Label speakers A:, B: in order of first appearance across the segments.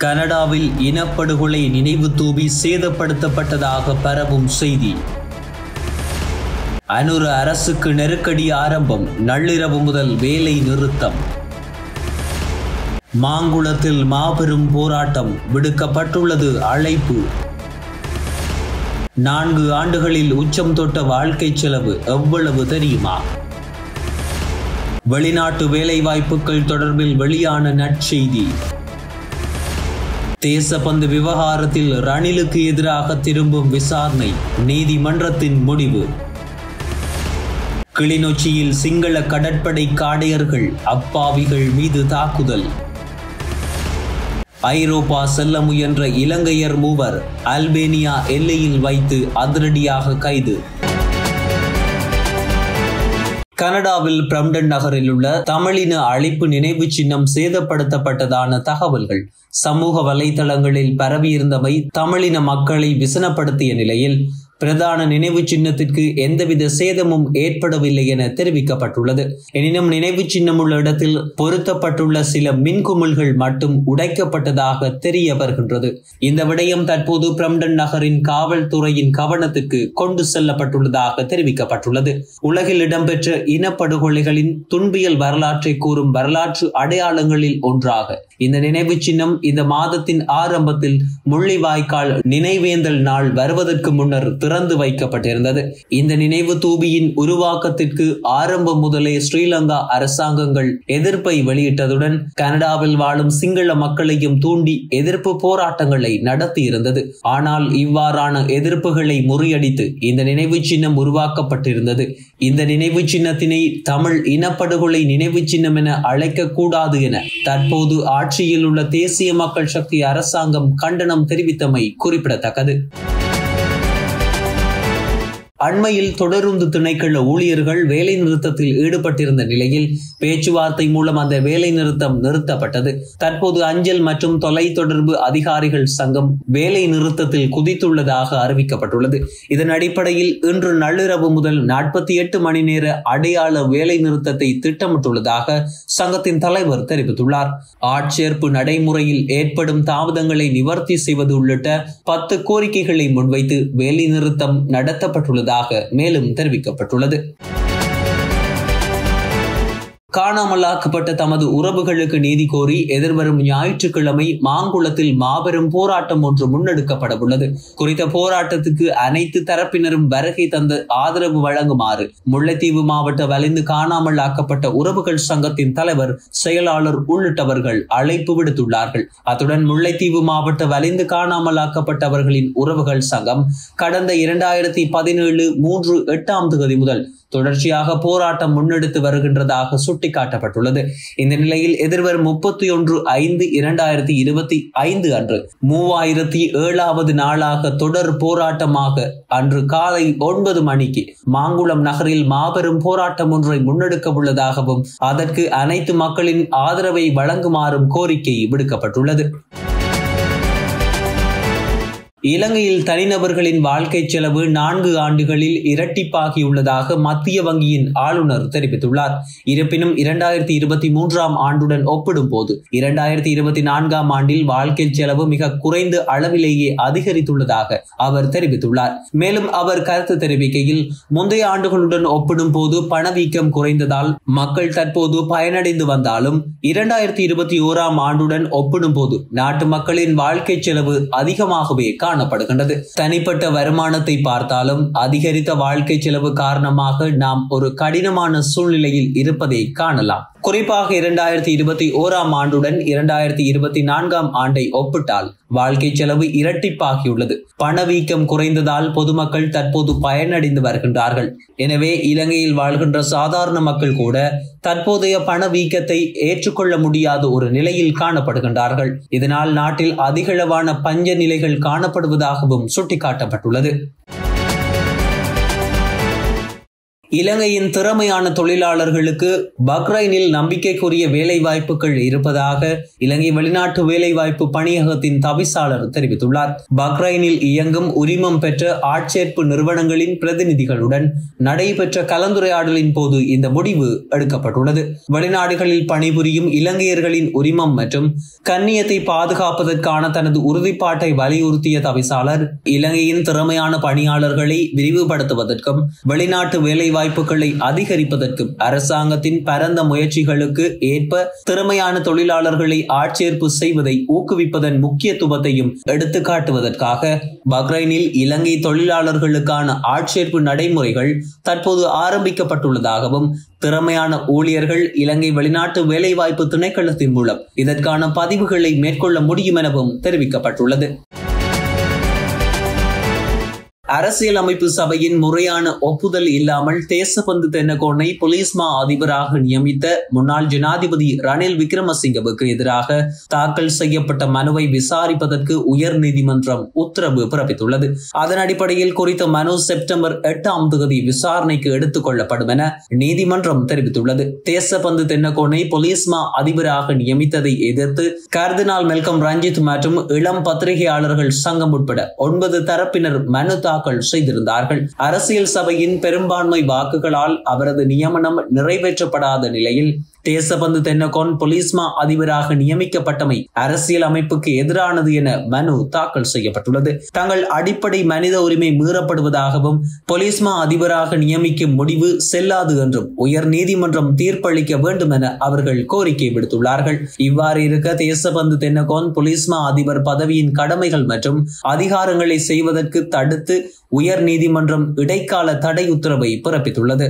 A: கனடாவில் இனப்படுகொலை நினைவு தூபி சேதப்படுத்தப்பட்டதாக பரவும் செய்தி. அனுர அரசுக்கு நெருக்கடி ஆரம்பம். நள்ளிரவு முதல் வேலை நிறுத்தம். மாங்குளத்தில் மாபெரும் போராட்டம். விடுக்கப்பட்டுள்ளது அழைப்பு. 4 ஆண்டுகளில் உச்சம் தொட்ட வாழ்க்கை செலவு எவ்வளவு தெரியுமா? வெளிநாட்டு வேலைவாய்ப்புகள் தொடர்பில் வெளியான நற்செய்தி. தேசபந்து விவகாரத்தில் ரணிலுக்கு எதிராக திரும்பும் விசாரணை. நீதிமன்றத்தின் முடிவு. கிளிநொச்சியில் சிங்கள கடற்படை காடையர்கள் அப்பாவிகள் மீது தாக்குதல். ஐரோப்பா செல்ல முயன்ற இலங்கையர் 3 அல்பேனியா எல்லையில் வைத்து அதிரடியாக கைது. கனடாவில் பிரம்டன் நகரில் உள்ள தமிழின அழிப்பு நினைவு சின்னம் சேதப்படுத்தப்பட்டதான தகவல்கள் சமூக வலைதளங்களில் பரவியிருந்தமை தமிழின மக்களை விசனப்படுத்திய நிலையில் பிரதான நினைவு சின்னத்திற்கு எந்தவித சேதமும் ஏற்படவில்லை என தெரிவிக்கப்பட்டுள்ளது. எனினும் நினைவு சின்னம் உள்ள இடத்தில் பொருத்தப்பட்டுள்ள சில மின்குமிழ்கள் மட்டும் உடைக்கப்பட்டதாக தெரிய வருகின்றது. இந்த விடயம் தற்போது பிரம்டன் நகரின் காவல்துறையின் கவனத்திற்கு கொண்டு செல்லப்பட்டுள்ளதாக தெரிவிக்கப்பட்டுள்ளது. உலகில் இடம்பெற்ற இனப்படுகொலைகளின் துன்பியல் வரலாற்றை கூறும் வரலாற்று அடையாளங்களில் ஒன்றாக இந்த நினைவு சின்னம் இந்த மாதத்தின் ஆரம்பத்தில் முள்ளிவாய்க்கால் நினைவேந்தல் நாள் வருவதற்கு முன்னர் திறந்து வைக்கப்பட்டிருந்தது. இந்த நினைவு தூபியின் உருவாக்கத்திற்கு ஆரம்பம் முதலே ஸ்ரீலங்கா அரசாங்கங்கள் எதிர்ப்பை வெளியிட்டதுடன் கனடாவில் வாழும் சிங்கள மக்களையும் தூண்டி எதிர்ப்பு போராட்டங்களை நடத்தியிருந்தது. ஆனால் இவ்வாறான எதிர்ப்புகளை முறியடித்து இந்த நினைவு சின்னம் உருவாக்கப்பட்டிருந்தது. இந்த நினைவு சின்னத்தினை தமிழ் இனப்படுகொலை நினைவு சின்னம் என அழைக்க கூடாது என தற்போது ஆட்சியில் உள்ள தேசிய மக்கள் சக்தி அரசாங்கம் கண்டனம் தெரிவித்தமை குறிப்பிடத்தக்கது. அண்மையில் தொடருந்து திணைக்கள ஊழியர்கள் வேலை நிறுத்தத்தில் ஈடுபட்டிருந்த நிலையில் பேச்சுவார்த்தை மூலம் அந்த வேலை நிறுத்தம் நிறுத்தப்பட்டது. தற்போது அஞ்சல் மற்றும் தொலைத்தொடர்பு அதிகாரிகள் சங்கம் வேலை நிறுத்தத்தில் குதித்துள்ளதாக அறிவிக்கப்பட்டுள்ளது. இதன் அடிப்படையில் இன்று நள்ளிரவு முதல் 48 மணி நேர அடையாள வேலை நிறுத்தத்தை திட்டமிட்டுள்ளதாக சங்கத்தின் தலைவர் தெரிவித்துள்ளார். ஆட்சேர்ப்பு நடைமுறையில் ஏற்படும் தாமதங்களை நிவர்த்தி செய்வது உள்ளிட்ட 10 கோரிக்கைகளை முன்வைத்து வேலை நிறுத்தம் நடத்தப்பட்டுள்ளது மேலும் தெரிவிக்கப்பட்டுள்ளது. காணாமலாக்கப்பட்ட தமது உறவுகளுக்கு நீதி கோரி எதிர்வரும் ஞாயிற்றுக்கிழமை மாங்குளத்தில் மாபெரும் போராட்டம் ஒன்று முன்னெடுக்கப்பட உள்ளது. குறித்த போராட்டத்துக்கு அனைத்து தரப்பினரும் வருகை தந்து ஆதரவு வழங்குமாறு முல்லைத்தீவு மாவட்ட வலிந்து காணாமலாக்கப்பட்ட உறவுகள் சங்கத்தின் தலைவர், செயலாளர் உள்ளிட்டவர்கள் அழைப்பு விடுத்துள்ளார்கள். அத்துடன் முல்லைத்தீவு மாவட்ட வலிந்து காணாமலாக்கப்பட்டவர்களின் உறவுகள் சங்கம் கடந்த 2017 3/8 முதல் தொடர்ச்சியாக போராட்டம் முன்னெடுத்து வருகின்றதாக சுட்டிக்காட்டப்பட்டுள்ளது. இந்த நிலையில் எதிர்வரும் 31/5/2025 அன்று 3007வது நாளாக தொடர் போராட்டமாக அன்று காலை 9 மணிக்கு மாங்குளம் நகரில் மாபெரும் போராட்டம் ஒன்றை முன்னெடுக்க உள்ளதாகவும் அதற்கு அனைத்து மக்களின் ஆதரவை வழங்குமாறும் கோரிக்கை விடுக்கப்பட்டுள்ளது. இலங்கையில் தனிநபர்களின் வாழ்க்கை செலவு 4 ஆண்டுகளில் இரட்டிப்பாகியுள்ளதாக மத்திய வங்கியின் ஆளுநர் தெரிவித்துள்ளார். இருப்பினும் 2023ஆம் ஆண்டுடன் ஒப்பிடும் போது 2024ஆம் ஆண்டில் வாழ்க்கை செலவு மிக குறைந்த அளவிலேயே அதிகரித்துள்ளதாக அவர் தெரிவித்துள்ளார். மேலும் அவர் கருத்து தெரிவிக்கையில், முந்தைய ஆண்டுகளுடன் ஒப்பிடும் போது பணவீக்கம் குறைந்ததால் மக்கள் தற்போது பயனடைந்து வந்தாலும் 2021ஆம் ஆண்டுடன் ஒப்பிடும் போது நாட்டு மக்களின் வாழ்க்கை செலவு அதிகமாகவே காணப்படுகின்றது. தனிப்பட்ட வருமானத்தை பார்த்தாலும் அதிகரித்த வாழ்க்கை செலவு காரணமாக நாம் ஒரு கடினமான சூழ்நிலையில் இருப்பதை காணலாம். குறிப்பாக 2021ஆம் ஆண்டுடன் 2024ஆம் ஆண்டை ஒப்பிட்டால் வாழ்க்கை செலவு இரட்டிப்பாகியுள்ளது. பணவீக்கம் குறைந்ததால் பொதுமக்கள் தற்போது பயனடைந்து வருகின்றார்கள். எனவே இலங்கையில் வாழ்கின்ற சாதாரண மக்கள் கூட தற்போதைய பணவீக்கத்தை ஏற்றுக்கொள்ள முடியாத ஒரு நிலையில் காணப்படுகின்றார்கள். இதனால் நாட்டில் அதிகளவான பஞ்ச நிலைகள் காணப்படுவதாகவும் சுட்டிக்காட்டப்பட்டுள்ளது. இலங்கையின் திறமையான தொழிலாளர்களுக்கு பஹ்ரைனில் நம்பிக்கைக்குரிய வேலைவாய்ப்புகள் இருப்பதாக இலங்கை வெளிநாட்டு வேலைவாய்ப்பு பணியகத்தின் தவிசாளர் தெரிவித்துள்ளார். பஹ்ரைனில் இயங்கும் உரிமம் பெற்ற ஆட்சேர்ப்பு நிறுவனங்களின் பிரதிநிதிகளுடன் நடைபெற்ற கலந்துரையாடலின் போது இந்த முடிவு எடுக்கப்பட்டுள்ளது. வெளிநாடுகளில் பணிபுரியும் இலங்கையர்களின் உரிமம் மற்றும் கண்ணியத்தை பாதுகாப்பதற்கான தனது உறுதிப்பாட்டை வலியுறுத்திய தவிசாளர் இலங்கையின் திறமையான பணியாளர்களை விரிவுபடுத்துவதற்கும் வெளிநாட்டு வேலைவாய்ப்புகளை அதிகரிப்பதற்கும் அரசாங்கத்தின் பரந்த முயற்சிகளுக்கு ஏற்ப திறமையான தொழிலாளர்களை ஆட்சேர்ப்பு செய்வதை ஊக்குவிப்பதன் முக்கியத்துவத்தையும் எடுத்துக்காட்டுவதற்காக பஹ்ரைனில் இலங்கை தொழிலாளர்களுக்கான ஆட்சேர்ப்பு நடைமுறைகள் தற்போது ஆரம்பிக்கப்பட்டுள்ளதாகவும் திறமையான ஊழியர்கள் இலங்கை வெளிநாட்டு வேலைவாய்ப்பு திணைக்களத்தின் மூலம் இதற்கான பதிவுகளை மேற்கொள்ள முடியும் எனவும் தெரிவிக்கப்பட்டுள்ளது. அரசியலமைப்பு சபையின் முறையான ஒப்புதல் இல்லாமல் தேசபந்து தென்னகோனை போலீஸ் மா அதிபராக நியமித்த முன்னாள் ஜனாதிபதி ரணில் விக்ரமசிங்கவுக்கு எதிராக தாக்கல் செய்யப்பட்ட மனுவை விசாரிப்பதற்கு உயர் நீதிமன்றம் உத்தரவு பிறப்பித்துள்ளது. அதன் அடிப்படையில் குறித்த மனு செப்டம்பர் 8 விசாரணைக்கு எடுத்துக் கொள்ளப்படும் என நீதிமன்றம் தெரிவித்துள்ளது. தேசபந்து தென்னகோனை போலீஸ் மா அதிபராக நியமித்ததை எதிர்த்து கர்தினால் மெல்கம் ரஞ்சித் மற்றும் இளம் பத்திரிகையாளர்கள் சங்கம் உட்பட 9 தரப்பினர் மனு செய்திருந்தார்கள். அரசியல் சபையின் பெரும்பான்மை வாக்குகளால் அவரது நியமனம் நிறைவேற்றப்படாத நிலையில் தேசபந்து தென்னகோன் போலீஸ் மா அதிபராக நியமிக்கப்பட்டமை அரசியல் அமைப்புக்கு எதிரானது என மனு தாக்கல் செய்யப்பட்டுள்ளது. தங்கள் அடிப்படை மனித உரிமை மீறப்படுவதாகவும் போலீஸ் மா அதிபராக நியமிக்கும் முடிவு செல்லாது என்றும் உயர் நீதிமன்றம் தீர்ப்பளிக்க வேண்டும் என அவர்கள் கோரிக்கை விடுத்துள்ளார்கள். இவ்வாறு இருக்க தேசபந்து தென்னகோன் போலீஸ் மா அதிபர் பதவியின் கடமைகள் மற்றும் அதிகாரங்களை செய்வதற்கு தடுத்து உயர் நீதிமன்றம் இடைக்கால தடை உத்தரவை பிறப்பித்துள்ளது.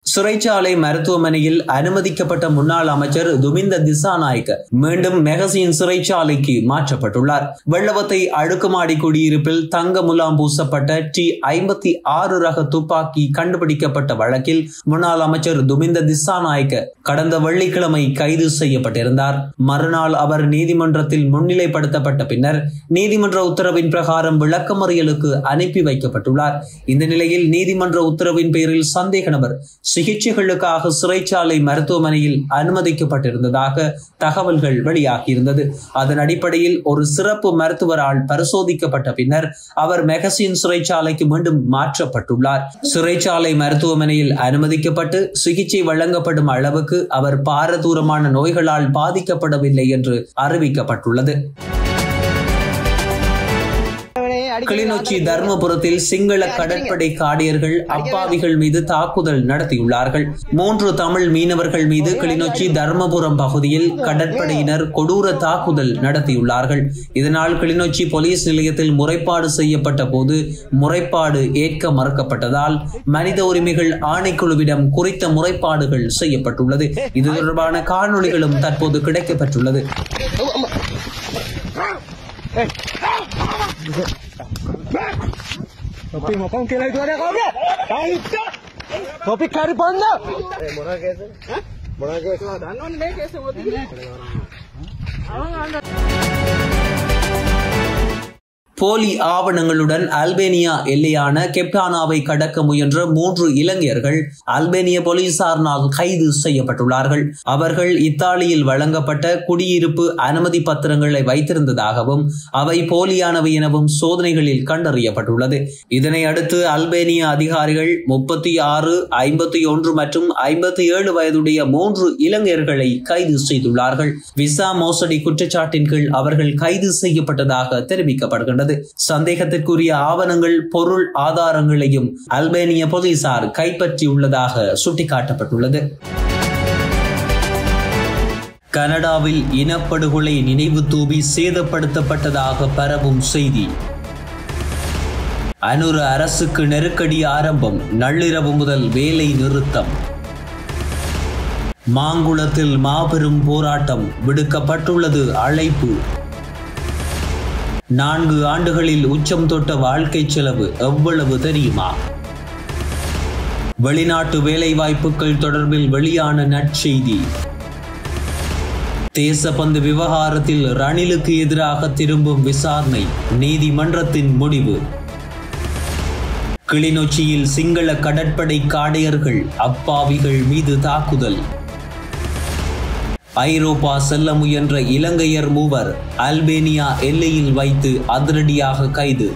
A: சிறைச்சாலை மருத்துவமனையில் அனுமதிக்கப்பட்ட முன்னாள் அமைச்சர் துமிந்த திசாநாயக்க மீண்டும் மெகசின் சிறைச்சாலைக்கு மாற்றப்பட்டுள்ளார். வெள்ளவத்தை அடுக்குமாடி குடியிருப்பில் தங்க முலாம் பூசப்பட்ட T56 ரக துப்பாக்கி கண்டுபிடிக்கப்பட்ட வழக்கில் முன்னாள் அமைச்சர் துமிந்த திசாநாயக்க கடந்த வெள்ளிக்கிழமை கைது செய்யப்பட்டிருந்தார். மறுநாள் அவர் நீதிமன்றத்தில் முன்னிலைப்படுத்தப்பட்ட பின்னர் நீதிமன்ற உத்தரவின் பிரகாரம் விளக்கமறியலுக்கு அனுப்பி வைக்கப்பட்டுள்ளார். இந்த நிலையில் நீதிமன்ற உத்தரவின் பேரில் சந்தேக நபர் சிகிச்சைகளுக்காக சிறைச்சாலை மருத்துவமனையில் அனுமதிக்கப்பட்டிருந்ததாக தகவல்கள் வெளியாகியிருந்தது. அதன் அடிப்படையில் ஒரு சிறப்பு மருத்துவரால் பரிசோதிக்கப்பட்ட பின்னர் அவர் மெகசின் சிறைச்சாலைக்கு மீண்டும் மாற்றப்பட்டுள்ளார். சிறைச்சாலை மருத்துவமனையில் அனுமதிக்கப்பட்டு சிகிச்சை வழங்கப்படும் அளவுக்கு அவர் பாரதூரமான நோய்களால் பாதிக்கப்படவில்லை என்று அறிவிக்கப்பட்டுள்ளது. கிளிநொச்சி தர்மபுரத்தில் சிங்கள கடற்படை காடியர்கள் அப்பாவிகள் மீது தாக்குதல் நடத்தியுள்ளார்கள். 3 தமிழ் மீனவர்கள் மீது கிளிநொச்சி தர்மபுரம் பகுதியில் கடற்படையினர் கொடூர தாக்குதல் நடத்தியுள்ளார்கள். இதனால் கிளிநொச்சி போலீஸ் நிலையத்தில் முறைப்பாடு செய்யப்பட்ட போது முறைப்பாடு ஏற்க மறுக்கப்பட்டதால் மனித உரிமைகள் ஆணைக்குழுவிடம் குறித்த முறைப்பாடுகள் செய்யப்பட்டுள்ளது. இது தொடர்பான காணொளிகளும் தற்போது கிடைக்கப்பட்டுள்ளது.
B: Topi mau kau kira itu ada kau dia? Topi kari panda. Mana kese? Mana kese? Danon le kese mau tinggi.
A: போலி ஆவணங்களுடன் அல்பேனியா எல்லையான கெப்டானாவை கடக்க முயன்ற 3 இலங்கையர்கள் அல்பேனிய போலீசாரினால் கைது செய்யப்பட்டுள்ளார்கள். அவர்கள் இத்தாலியில் வழங்கப்பட்ட குடியிருப்பு அனுமதி பத்திரங்களை வைத்திருந்ததாகவும் அவை போலியானவை எனவும் சோதனைகளில் கண்டறியப்பட்டுள்ளது. இதனை அடுத்து அல்பேனிய அதிகாரிகள் 36, 51 மற்றும் 57 வயதுடைய 3 இலங்கையர்களை கைது செய்துள்ளார்கள். விசா மோசடி குற்றச்சாட்டின் கீழ் அவர்கள் கைது செய்யப்பட்டதாக தெரிவிக்கப்படுகின்றது. சந்தேகத்திற்குரிய ஆவணங்கள், பொருள் ஆதாரங்களையும் அல்பேனிய போலீசார் கைப்பற்றியுள்ளதாக சுட்டிக்காட்டப்பட்டுள்ளது. கனடாவில் இனப்படுகொலை நினைவு தூபி சேதப்படுத்தப்பட்டதாக பரவும் செய்தி. அனுர அரசுக்கு நெருக்கடி ஆரம்பம். நள்ளிரவு முதல் வேலை நிறுத்தம். மாங்குளத்தில் மாபெரும் போராட்டம். விடுக்கப்பட்டுள்ளது அழைப்பு. 4 ஆண்டுகளில் உச்சம் தொட்ட வாழ்க்கை செலவு எவ்வளவு தெரியுமா? வெளிநாட்டு வேலைவாய்ப்புகள் தொடர்பில் வெளியான நற்செய்தி. தேசபந்து விவகாரத்தில் ரணிலுக்கு எதிராக திரும்பும் விசாரணை. நீதிமன்றத்தின் முடிவு. கிளிநொச்சியில் சிங்கள கடற்படை காடையர்கள் அப்பாவிகள் மீது தாக்குதல். ஐரோப்பா செல்ல முயன்ற இலங்கையர் 3 அல்பேனியா எல்லையில் வைத்து அதிரடியாக கைது.